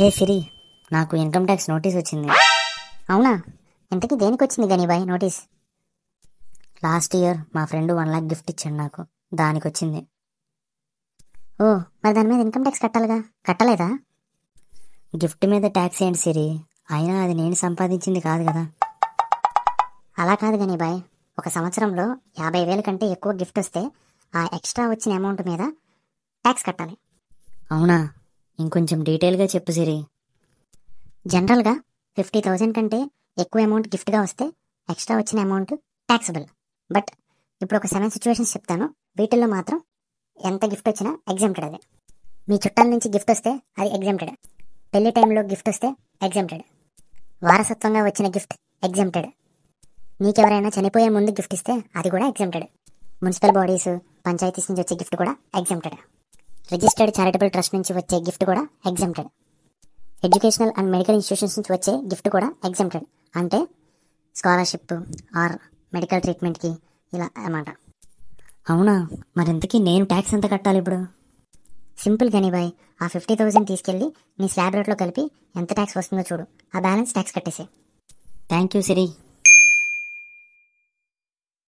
హే సిరి, నాకు income tax notice వచ్చింది. అవునా? ఇంతకీ దేనికి వచ్చింది గనీబాయ్ నోటీస్? లాస్ట్ ఇయర్ మా ఫ్రెండ్ 1 lakh గిఫ్ట్ ఇచ్చాడు నాకు, దానికి వచ్చింది. ఓ, మరి దాని మీద ఇన్కమ్ ట్యాక్స్ కట్టాలిగా, కట్టలేదా? గిఫ్ట్ మీద ట్యాక్స్ ఏంటి సిరి? అయినా అది నేను సంపాదించింది కాదు కదా. అలా కాదు గనీబాయ్, ఒక సంవత్సరంలో 50,000 కంటే ఎక్కువ గిఫ్ట్ వస్తే ఆ ఎక్స్ట్రా వచ్చిన అమౌంట్ మీద ట్యాక్స్ కట్టాలి. అవునా? ఇంకొంచెం డీటెయిల్గా చెప్పు సిరి. జనరల్గా 50,000 కంటే ఎక్కువ అమౌంట్ గిఫ్ట్గా వస్తే ఎక్స్ట్రా వచ్చిన అమౌంట్ ట్యాక్సబుల్. బట్ ఇప్పుడు ఒక 7 సిచ్యువేషన్స్ చెప్తాను, వీటిల్లో మాత్రం ఎంత గిఫ్ట్ వచ్చినా ఎగ్జామ్టెడ్. అది మీ చుట్టాల నుంచి గిఫ్ట్ వస్తే అది ఎగ్జామ్టెడ్. పెళ్లి టైంలో గిఫ్ట్ వస్తే ఎగ్జామ్టెడ్. వారసత్వంగా వచ్చిన గిఫ్ట్ ఎగ్జామ్టెడ్. నీకెవరైనా చనిపోయే ముందు గిఫ్ట్ ఇస్తే అది కూడా ఎగ్జామ్టెడ్. మున్సిపల్ బాడీస్, పంచాయతీస్ నుంచి వచ్చే గిఫ్ట్ కూడా ఎగ్జామ్టెడ్. రిజిస్టర్డ్ చారిటబుల్ ట్రస్ట్ నుంచి వచ్చే గిఫ్ట్ కూడా exempted. Educational and medical institutions నుంచి వచ్చే గిఫ్ట్ కూడా ఎగ్జామ్టెడ్. అంటే స్కాలర్షిప్ ఆర్ మెడికల్ ట్రీట్మెంట్కి ఇలా అన్నమాట. అవునా? మరింతకీ నేను ట్యాక్స్ ఎంత కట్టాలి ఇప్పుడు? సింపుల్ గనీబాయ్, ఆ 50,000 తీసుకెళ్ళి నీ స్లాబ్ రేట్లో కలిపి ఎంత ట్యాక్స్ వస్తుందో చూడు, ఆ బ్యాలెన్స్ ట్యాక్స్ కట్టేసే. Thank you Siri.